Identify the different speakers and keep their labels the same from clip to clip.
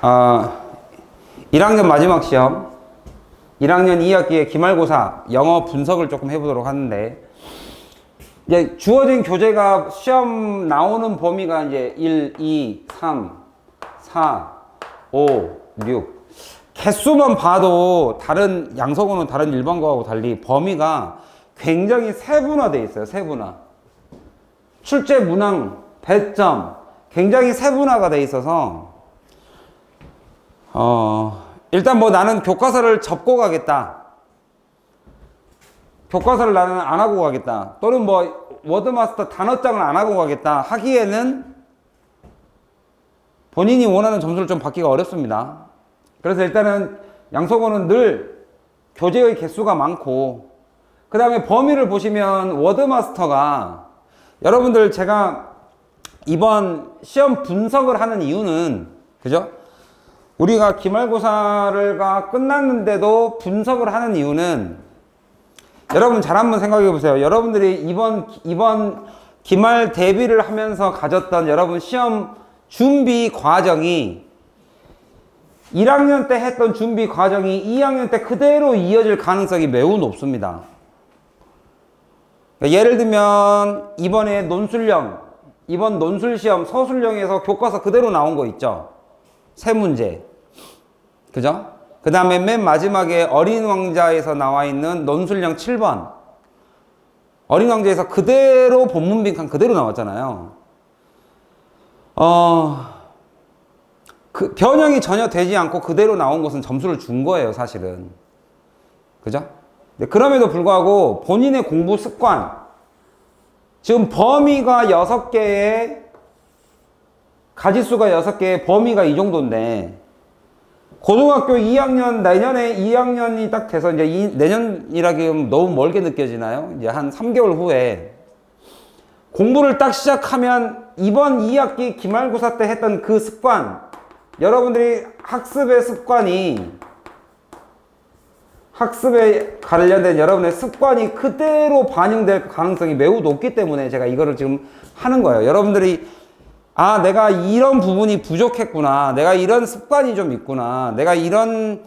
Speaker 1: 1학년 마지막 시험, 1학년 2학기의 기말고사 영어 분석을 조금 해보도록 하는데, 이제 주어진 교재가 시험 나오는 범위가 이제 1, 2, 3, 4, 5, 6. 개수만 봐도 다른 양서고는 다른 일반고하고 달리 범위가 굉장히 세분화되어 있어요. 세분화. 출제 문항, 배점 굉장히 세분화가 되어 있어서 일단 뭐 나는 교과서를 접고 가겠다. 교과서를 나는 안 하고 가겠다. 또는 뭐 워드마스터 단어장을 안 하고 가겠다 하기에는 본인이 원하는 점수를 좀 받기가 어렵습니다. 그래서 일단은 양서고는 늘 교재의 개수가 많고, 그 다음에 범위를 보시면 워드마스터가, 여러분들 제가 이번 시험 분석을 하는 이유는, 그죠? 우리가 기말고사가 끝났는데도 분석을 하는 이유는, 여러분 잘 한번 생각해 보세요. 여러분들이 이번 기말 대비를 하면서 가졌던 여러분 시험 준비 과정이 1학년 때 했던 준비 과정이 2학년 때 그대로 이어질 가능성이 매우 높습니다. 예를 들면 이번에 이번 논술시험 서술형에서 교과서 그대로 나온 거 있죠. 세 문제. 그죠? 그 다음에 맨 마지막에 어린 왕자에서 나와 있는 논술형 7번. 어린 왕자에서 그대로 본문 빈칸 그대로 나왔잖아요. 변형이 전혀 되지 않고 그대로 나온 것은 점수를 준 거예요, 사실은. 그죠? 그럼에도 불구하고 본인의 공부 습관, 지금 범위가 6개에, 가지수가 6개에 범위가 이 정도인데, 고등학교 2학년, 내년에 2학년이 딱 돼서, 이제 내년이라기엔 너무 멀게 느껴지나요? 이제 한 3개월 후에 공부를 딱 시작하면 이번 2학기 기말고사 때 했던 그 습관, 여러분들이 학습에 관련된 여러분의 습관이 그대로 반영될 가능성이 매우 높기 때문에 제가 이거를 지금 하는 거예요. 여러분들이 내가 이런 부분이 부족했구나, 내가 이런 습관이 좀 있구나, 내가 이런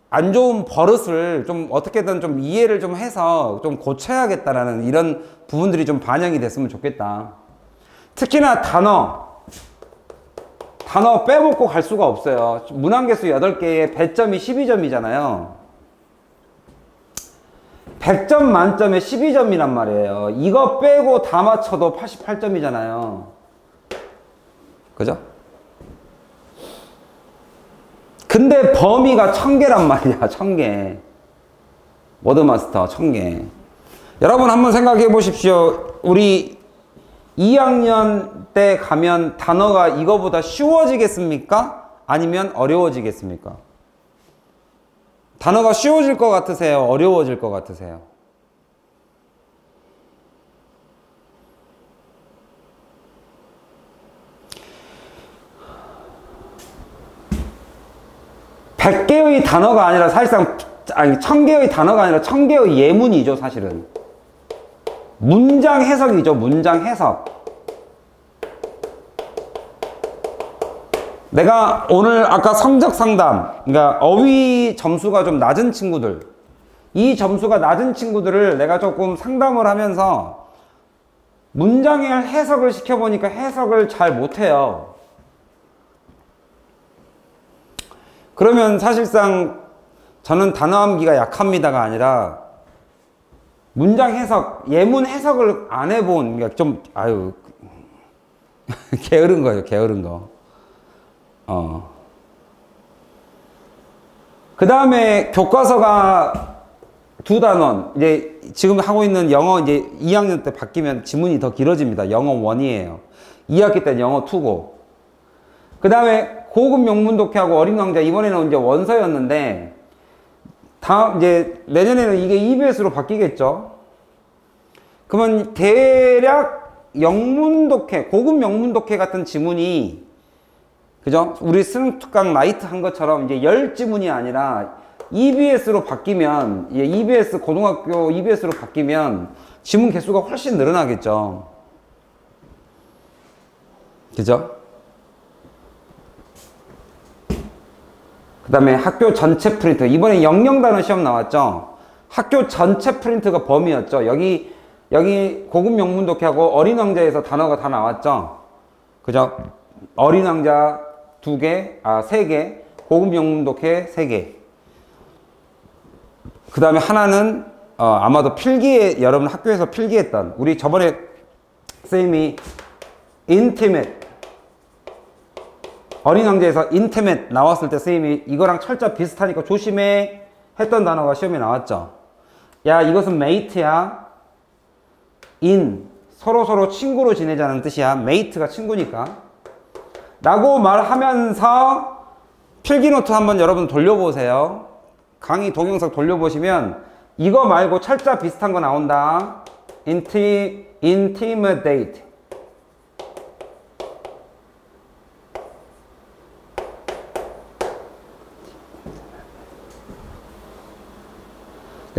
Speaker 1: 안 좋은 버릇을 좀 어떻게든 좀 이해를 좀 해서 좀 고쳐야겠다라는 이런 부분들이 좀 반영이 됐으면 좋겠다. 특히나 단어 빼먹고 갈 수가 없어요. 문항개수 8개에 배점이 12점이잖아요. 100점 만점에 12점이란 말이에요. 이거 빼고 다 맞춰도 88점이잖아요. 그죠? 근데 범위가 1000개란 말이야. 1000개. 워드마스터 1000개. 여러분 한번 생각해 보십시오. 우리 2학년 때 가면 단어가 이거보다 쉬워지겠습니까? 아니면 어려워지겠습니까? 단어가 쉬워질 것 같으세요? 어려워질 것 같으세요? (100개의) 단어가 아니라 사실상 1000개의 단어가 아니라 1000개의 예문이죠. 사실은 문장 해석이죠. 문장 해석. 내가 오늘 아까 성적 상담, 그러니까 어휘 점수가 좀 낮은 친구들, 이 점수가 낮은 친구들을 내가 조금 상담을 하면서 문장의 해석을 시켜보니까 해석을 잘 못해요. 그러면 사실상 저는 단어암기가 약합니다가 아니라 문장 해석, 예문 해석을 안 해본, 그러니까 좀 게으른 거예요. 게으른 거. 그 다음에 교과서가 2단원, 이제 지금 하고 있는 영어 이제 2학년 때 바뀌면 지문이 더 길어집니다. 영어 1이에요. 2학기 때는 영어 2고. 그 다음에 고급 명문 독해하고 어린 왕자, 이번에는 이제 원서였는데, 이제 내년에는 이게 EBS로 바뀌겠죠. 그러면 대략 영문 독해, 고급 명문 독해 같은 지문이, 그죠? 우리 수능 특강 라이트 한 것처럼 이제 10지문이 아니라 EBS로 바뀌면, EBS, 고등학교 EBS로 바뀌면 지문 개수가 훨씬 늘어나겠죠. 그죠? 그 다음에 학교 전체 프린트. 이번에 영영 단어 시험 나왔죠? 학교 전체 프린트가 범위였죠. 여기 고급 영문 독해하고 어린 왕자에서 단어가 다 나왔죠? 그죠? 어린 왕자 2개, 3개, 고급 영문 독해 3개. 그 다음에 하나는, 아마도 필기에, 여러분 학교에서 필기했던, 우리 저번에 쌤이 intimate, 어린 왕자에서 intimate 나왔을 때 쌤이 이거랑 철자 비슷하니까 조심해 했던 단어가 시험에 나왔죠. 야, 이것은 mate야. in, 서로서로 친구로 지내자는 뜻이야. mate가 친구니까. 라고 말하면서 필기노트 한번 여러분 돌려보세요. 강의 동영상 돌려보시면 이거 말고 철자 비슷한 거 나온다. intimidate.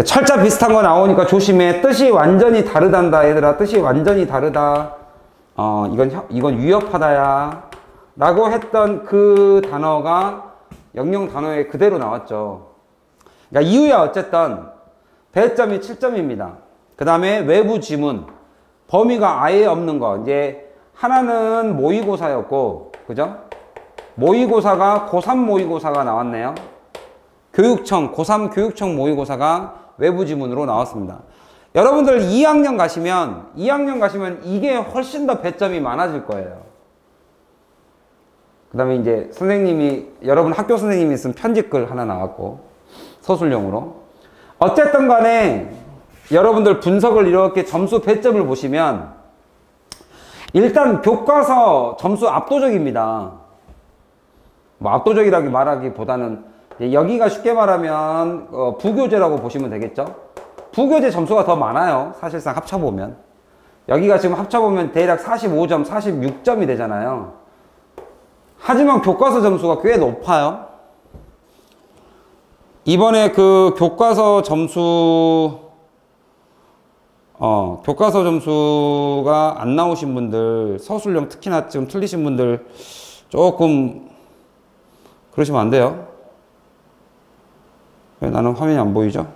Speaker 1: 철자 비슷한 거 나오니까 조심해. 뜻이 완전히 다르단다 얘들아. 뜻이 완전히 다르다. 이건 위협하다야 라고 했던 그 단어가 영영 단어에 그대로 나왔죠. 그러니까 이유야 어쨌든 배점이 7점입니다. 그 다음에 외부 지문 범위가 아예 없는 거. 이제 하나는 모의고사였고, 그죠? 모의고사가 고3 모의고사가 나왔네요. 교육청, 고3 교육청 모의고사가 외부 지문으로 나왔습니다. 여러분들 2학년 가시면 이게 훨씬 더 배점이 많아질 거예요. 그 다음에 이제 여러분 학교 선생님이 쓴 편집글 하나 나왔고, 서술용으로. 어쨌든 간에 여러분들 분석을 이렇게 점수 배점을 보시면 일단 교과서 점수 압도적입니다. 뭐 압도적이라고 말하기보다는 여기가 쉽게 말하면 부교재라고 보시면 되겠죠. 부교재 점수가 더 많아요. 사실상 합쳐보면. 여기가 지금 합쳐보면 대략 45점, 46점이 되잖아요. 하지만 교과서 점수가 꽤 높아요. 이번에 그 교과서 점수가 안 나오신 분들, 서술형 특히나 지금 틀리신 분들 조금 그러시면 안 돼요. 왜 나는 화면이 안 보이죠?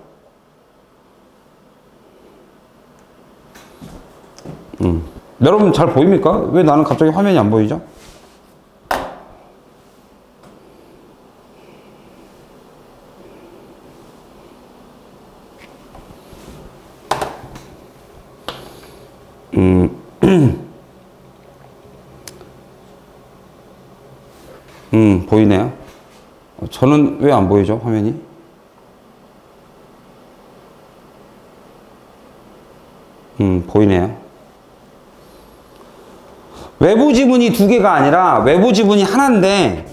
Speaker 1: 여러분 잘 보입니까? 왜 나는 갑자기 화면이 안 보이죠? 보이네요. 저는 왜 안 보이죠, 화면이? 보이네요. 외부 지문이 2개가 아니라 외부 지문이 하나인데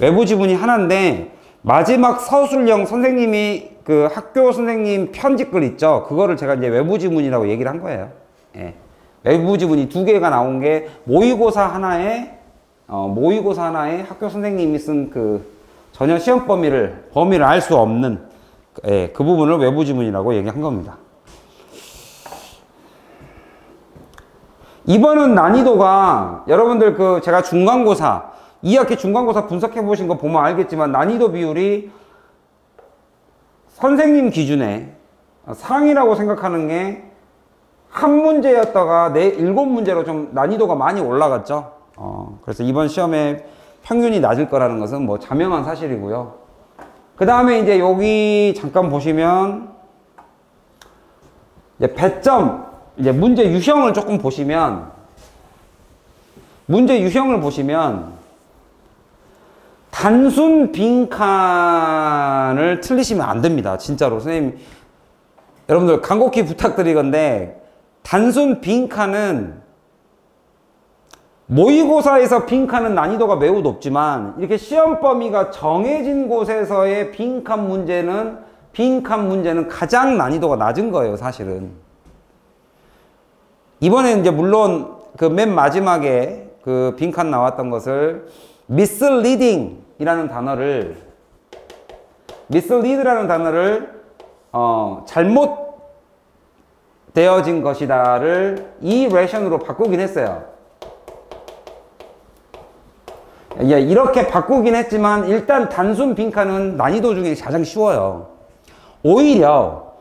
Speaker 1: 마지막 서술형 선생님이 그 학교 선생님 편집글 있죠. 그거를 제가 이제 외부 지문이라고 얘기를 한 거예요. 예. 외부 지문이 2개가 나온 게 모의고사 하나에 학교 선생님이 쓴 그 전혀 시험 범위를 알 수 없는 그 부분을 외부 지문이라고 얘기한 겁니다. 이번은 난이도가 여러분들 제가 중간고사 2학기 중간고사 분석해 보신 거 보면 알겠지만 난이도 비율이 선생님 기준에 상이라고 생각하는 게 한 문제였다가 7문제로 좀 난이도가 많이 올라갔죠. 그래서 이번 시험에 평균이 낮을 거라는 것은 뭐 자명한 사실이고요. 그 다음에 이제 여기 잠깐 보시면 이제 배점, 이제 문제 유형을 조금 보시면 단순 빈칸을 틀리시면 안 됩니다. 진짜로. 선생님, 여러분들 간곡히 부탁드리건데 단순 빈칸은 모의고사에서 빈칸은 난이도가 매우 높지만 이렇게 시험 범위가 정해진 곳에서의 빈칸 문제는 가장 난이도가 낮은 거예요, 사실은. 이번에 이제 물론 그 맨 마지막에 그 빈칸 나왔던 것을 misleading 이라는 단어를 잘못 되어진 것이다를 irration으로 바꾸긴 했어요. 예, 이렇게 바꾸긴 했지만 일단 단순 빈칸은 난이도 중에 가장 쉬워요. 오히려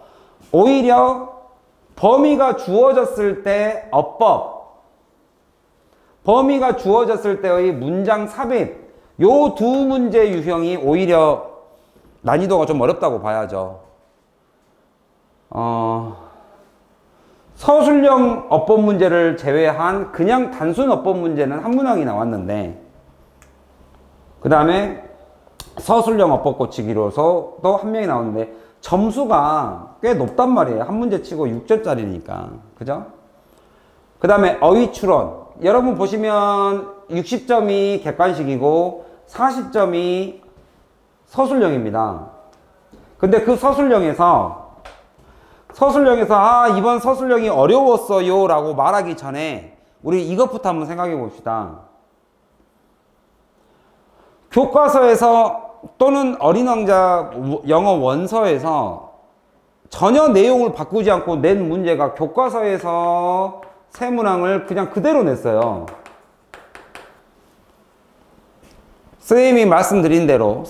Speaker 1: 범위가 주어졌을 때 어법, 범위가 주어졌을 때의 문장 삽입, 요 두 문제 유형이 오히려 난이도가 좀 어렵다고 봐야죠. 서술형 어법 문제를 제외한 그냥 단순 어법 문제는 한 문항이 나왔는데, 그 다음에 서술형 어법 고치기로서도 한 명이 나오는데 점수가 꽤 높단 말이에요. 한 문제 치고 6점짜리니까. 그죠? 그 다음에 어휘 추론. 여러분 보시면 60점이 객관식이고 40점이 서술형입니다. 근데 그 서술형에서 이번 서술형이 어려웠어요 라고 말하기 전에 우리 이것부터 한번 생각해 봅시다. 교과서에서 또는 어린왕자 영어 원서에서 전혀 내용을 바꾸지 않고 낸 문제가 교과서에서 세 문항을 그냥 그대로 냈어요. 선생님이 말씀드린 대로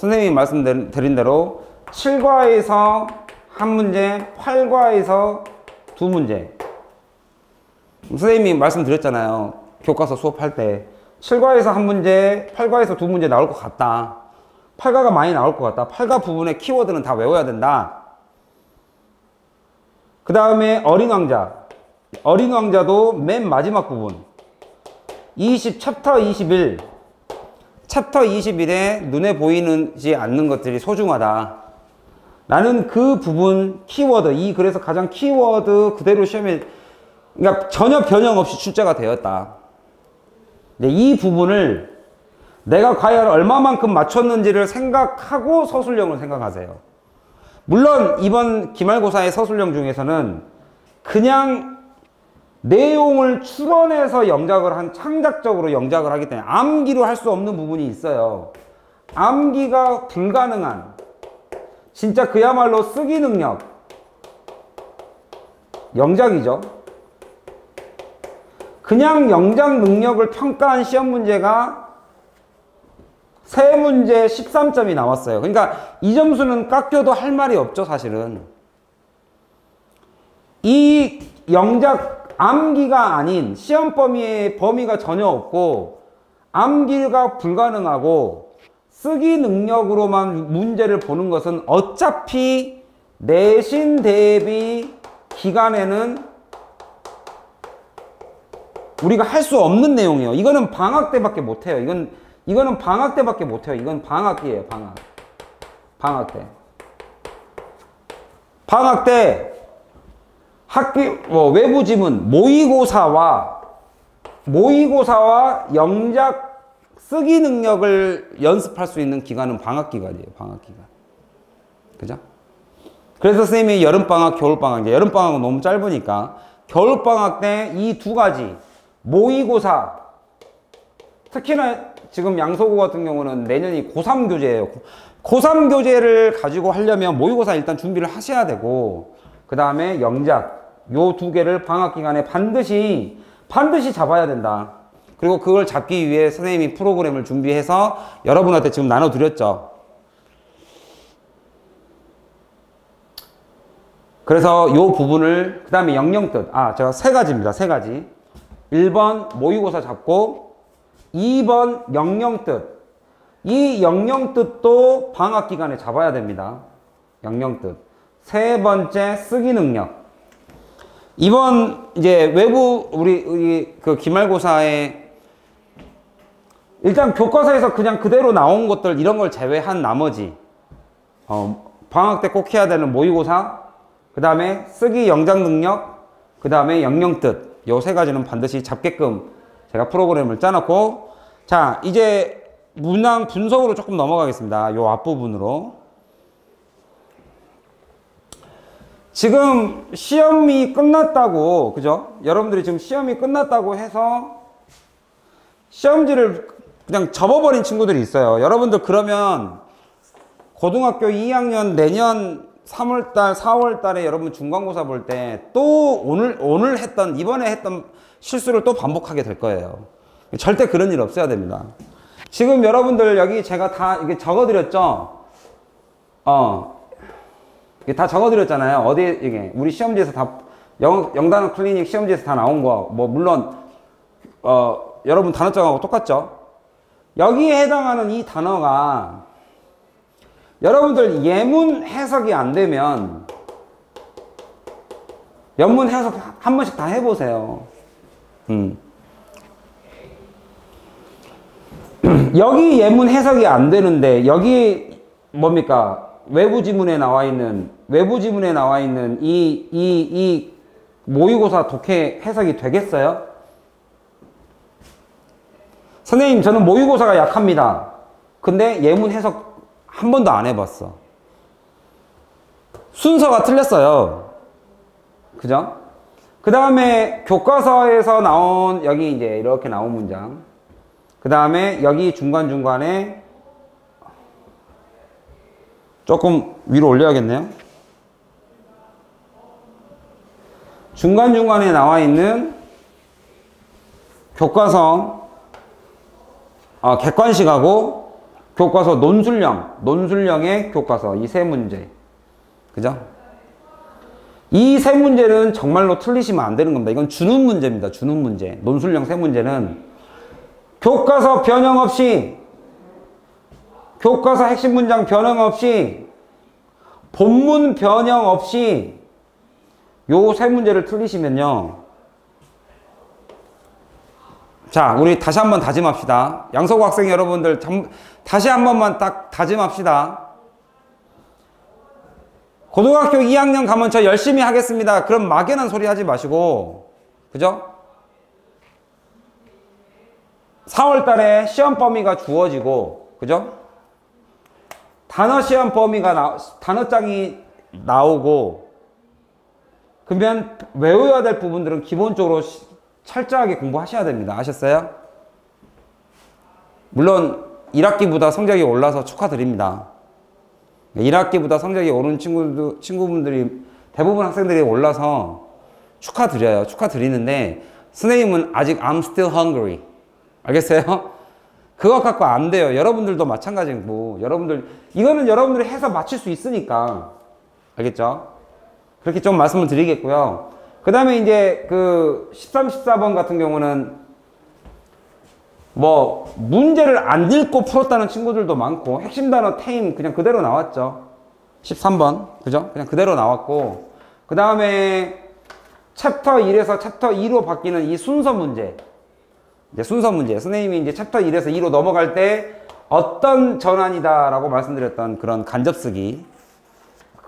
Speaker 1: 7과에서 한 문제, 8과에서 두 문제. 선생님이 말씀드렸잖아요. 교과서 수업할 때 7과에서 한 문제, 8과에서 두 문제 나올 것 같다. 8과가 많이 나올 것 같다. 8과 부분의 키워드는 다 외워야 된다. 그 다음에 어린왕자도 맨 마지막 부분 챕터 21에 눈에 보이지 않는 것들이 소중하다. 나는 그 부분 키워드, 그래서 가장 키워드 그대로 시험에, 그러니까 전혀 변형 없이 출제가 되었다. 근데 이 부분을 내가 과연 얼마만큼 맞췄는지를 생각하고 서술형을 생각하세요. 물론 이번 기말고사의 서술형 중에서는 그냥 내용을 추론해서 창작적으로 영작을 하기 때문에 암기로 할 수 없는 부분이 있어요. 암기가 불가능한, 진짜 그야말로 쓰기 능력, 영작이죠. 그냥 영작 능력을 평가한 시험 문제가 세 문제 13점이 나왔어요. 그러니까 이 점수는 깎여도 할 말이 없죠, 사실은. 이 영작 암기가 아닌 시험 범위가 전혀 없고 암기가 불가능하고 쓰기 능력으로만 문제를 보는 것은 어차피 내신 대비 기간에는 우리가 할 수 없는 내용이에요. 이거는 방학 때밖에 못해요. 이거는 방학 때밖에 못해요. 이건 방학기예요. 방학 때 외부 지문 모의고사와 영작 쓰기 능력을 연습할 수 있는 기간은 방학 기간이에요. 방학 기간. 그죠? 그래서 선생님이 여름방학, 겨울방학, 여름방학은 너무 짧으니까 겨울방학 때 이 두 가지 모의고사, 특히나 지금 양서구 같은 경우는 내년이 고3 교재예요. 고3 교재를 가지고 하려면 모의고사 일단 준비를 하셔야 되고, 그 다음에 영작, 요 두 개를 방학 기간에 반드시 잡아야 된다. 그리고 그걸 잡기 위해 선생님이 프로그램을 준비해서 여러분한테 지금 나눠드렸죠. 그래서 요 부분을, 그 다음에 영영뜻, 제가 세 가지입니다. 세 가지. 1번 모의고사 잡고, 2번 영영뜻. 이 영영뜻도 방학 기간에 잡아야 됩니다. 영영뜻. 세 번째 쓰기 능력. 이번 이제 외부 우리 그 기말고사에 일단 교과서에서 그냥 그대로 나온 것들 이런 걸 제외한 나머지 방학 때 꼭 해야 되는 모의고사, 그 다음에 쓰기 영작 능력, 그 다음에 영영뜻, 요 세 가지는 반드시 잡게끔 제가 프로그램을 짜놓고, 자 이제 문항 분석으로 조금 넘어가겠습니다. 요 앞부분으로. 지금 시험이 끝났다고, 그죠? 여러분들이 지금 시험이 끝났다고 해서 시험지를 그냥 접어버린 친구들이 있어요. 여러분들 그러면 고등학교 2학년 내년 3월달, 4월달에 여러분 중간고사 볼 때 또 이번에 했던 실수를 또 반복하게 될 거예요. 절대 그런 일 없어야 됩니다. 지금 여러분들 여기 제가 다 이게 적어드렸죠? 이게 다 적어드렸잖아요. 어디, 이게, 우리 시험지에서 다, 영단어 클리닉 시험지에서 다 나온 거. 뭐, 물론, 여러분 단어장하고 똑같죠? 여기에 해당하는 이 단어가, 여러분들 예문 해석이 안 되면, 연문 해석 한 번씩 다 해보세요. 여기 예문 해석이 안 되는데, 여기 뭡니까? 외부 지문에 나와 있는 이 모의고사 독해 해석이 되겠어요? 선생님, 저는 모의고사가 약합니다. 근데 예문 해석 한 번도 안 해봤어. 순서가 틀렸어요. 그죠? 그 다음에 교과서에서 나온, 여기 이제 이렇게 나온 문장. 그 다음에 여기 중간중간에 조금 위로 올려야겠네요. 중간중간에 나와 있는 교과서 객관식하고 교과서 논술형의 교과서 이 세 문제. 그죠? 이 세 문제는 정말로 틀리시면 안 되는 겁니다. 이건 주는 문제입니다. 주는 문제. 논술형 세 문제는 교과서 변형 없이, 교과서 핵심 문장 변형 없이, 본문 변형 없이 요 세 문제를 틀리시면요. 자, 우리 다시 한번 다짐합시다. 양서구 학생 여러분들 다시 한 번만 딱 다짐합시다. 고등학교 2학년 가면 저 열심히 하겠습니다. 그럼 막연한 소리 하지 마시고, 그죠? 4월 달에 시험 범위가 주어지고, 그죠? 단어 시험 범위가 단어장이 나오고, 그러면 외워야 될 부분들은 기본적으로 철저하게 공부하셔야 됩니다. 아셨어요? 물론 1학기보다 성적이 올라서 축하드립니다. 1학기보다 성적이 오른 친구분들이, 대부분 학생들이 올라서 축하드려요. 축하드리는데, 선생님은 아직 I'm still hungry. 알겠어요? 그거 갖고 안 돼요. 여러분들도 마찬가지고, 이거는 여러분들이 해서 맞출 수 있으니까. 알겠죠? 그렇게 좀 말씀을 드리겠고요. 그 다음에 이제 그 13, 14번 같은 경우는 뭐 문제를 안 읽고 풀었다는 친구들도 많고, 핵심 단어 테임 그냥 그대로 나왔죠. 13번. 그죠? 그냥 그대로 나왔고, 그 다음에 챕터 1에서 챕터 2로 바뀌는 이 순서 문제. 이제 순서 문제. 선생님이 이제 챕터 1에서 2로 넘어갈 때 어떤 전환이다 라고 말씀드렸던 그런 간접 쓰기.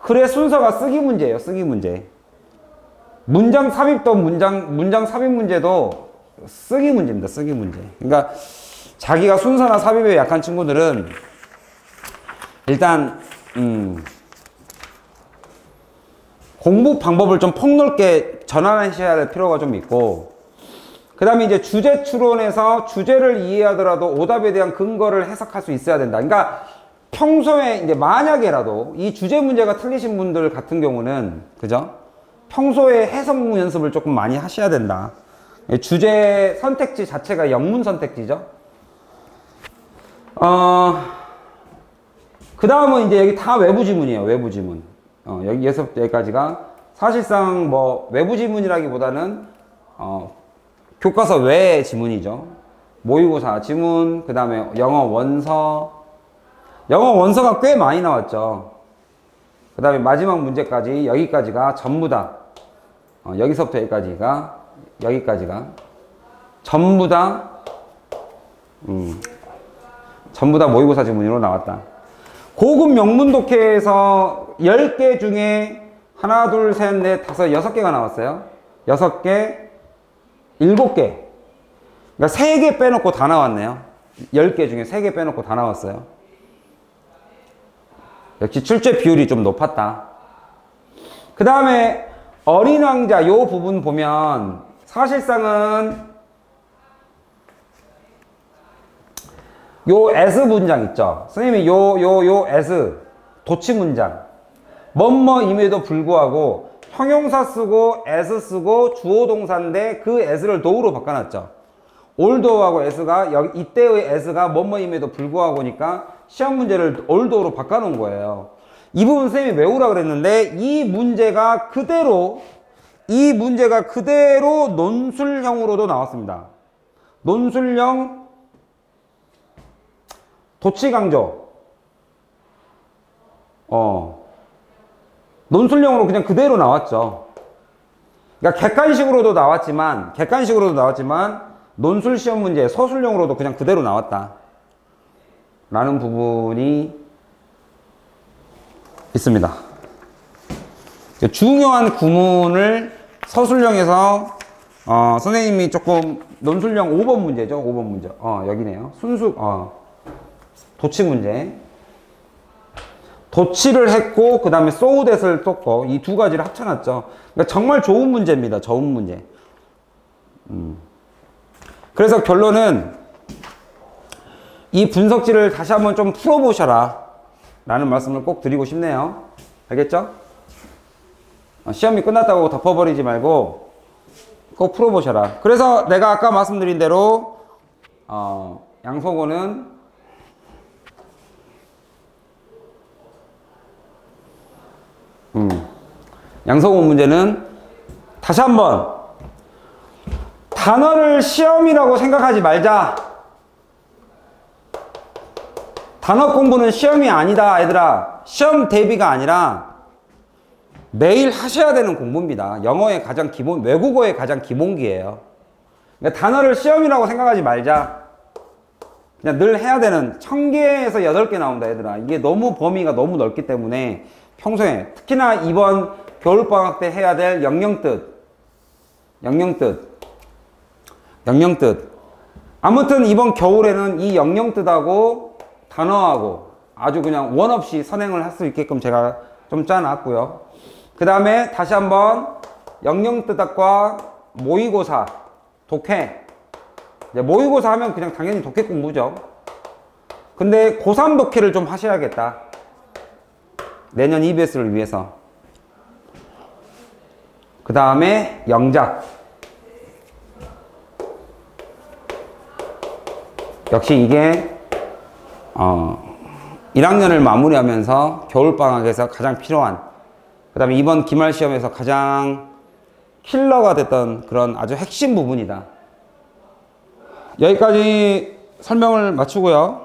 Speaker 1: 글의 순서가 쓰기 문제예요. 쓰기 문제. 문장 삽입도 문장 삽입 문제도 쓰기 문제입니다. 쓰기 문제. 그러니까 자기가 순서나 삽입에 약한 친구들은 일단 공부 방법을 좀 폭넓게 전환하셔야 될 필요가 좀 있고, 그 다음에 이제 주제 추론에서 주제를 이해하더라도 오답에 대한 근거를 해석할 수 있어야 된다. 그러니까 평소에 이제 만약에라도 이 주제 문제가 틀리신 분들 같은 경우는, 그죠? 평소에 해석 연습을 조금 많이 하셔야 된다. 주제 선택지 자체가 영문 선택지죠. 그 다음은 이제 여기 다 외부 지문이에요. 외부 지문. 여기에서 여기까지가 사실상 뭐 외부 지문이라기보다는 교과서 외의 지문이죠. 모의고사 지문, 그 다음에 영어 원서가 꽤 많이 나왔죠. 그 다음에 마지막 문제까지 여기까지가 전부 다 여기서부터 여기까지가 전부 다 모의고사 지문으로 나왔다. 고급 명문 독해에서 10개 중에 하나, 둘, 셋, 넷, 다섯, 6개가 나왔어요. 6개, 7개. 그러니까 3개 빼놓고 다 나왔네요. 10개 중에 3개 빼놓고 다 나왔어요. 역시 출제 비율이 좀 높았다. 그 다음에 어린 왕자 요 부분 보면 사실상은 요 as 문장 있죠. 선생님이 요 as 도치 문장 뭐뭐임에도 불구하고 형용사 쓰고 as 쓰고 주어 동사인데 그 as를 do로 바꿔놨죠. 올도어하고 as가 여기 이때의 as가 뭐뭐임에도 불구하고니까 시험 문제를 올도어로 바꿔놓은 거예요. 이 부분 쌤이 외우라 그랬는데 이 문제가 그대로 논술형으로도 나왔습니다. 논술형 도치강조. 논술형으로 그냥 그대로 나왔죠. 그러니까 객관식으로도 나왔지만 논술 시험 문제 서술형으로도 그냥 그대로 나왔다 라는 부분이 있습니다. 중요한 구문을 서술형에서 선생님이 조금 논술형 5번 문제죠. 5번 문제. 여기네요. 도치 문제. 도치를 했고 그 다음에 so that을 썼고 이 두 가지를 합쳐놨죠. 그러니까 정말 좋은 문제입니다. 좋은 문제. 그래서 결론은 이 분석지를 다시 한번 좀 풀어보셔라 라는 말씀을 꼭 드리고 싶네요. 알겠죠? 시험이 끝났다고 덮어버리지 말고 꼭 풀어보셔라. 그래서 내가 아까 말씀드린 대로 양속어는 양속어 문제는 다시 한번 단어를 시험이라고 생각하지 말자. 단어 공부는 시험이 아니다 얘들아. 시험 대비가 아니라 매일 하셔야 되는 공부입니다. 영어의 가장 기본, 외국어의 가장 기본기예요. 그러니까 단어를 시험이라고 생각하지 말자. 그냥 늘 해야 되는 1000개에서 8개 나온다 얘들아. 이게 너무 범위가 너무 넓기 때문에 평소에 특히나 이번 겨울방학 때 해야 될 영영뜻 아무튼 이번 겨울에는 이 영영뜻하고 단어하고 아주 그냥 원 없이 선행을 할 수 있게끔 제가 좀 짜놨고요. 그 다음에 다시 한번 영영뜻학과 모의고사 독해. 모의고사 하면 그냥 당연히 독해 공부죠. 근데 고3 독해를 좀 하셔야겠다. 내년 EBS를 위해서. 그 다음에 영작. 역시 이게 1학년을 마무리하면서 겨울방학에서 가장 필요한, 그 다음에 이번 기말 시험에서 가장 킬러가 됐던 그런 아주 핵심 부분이다. 여기까지 설명을 마치고요.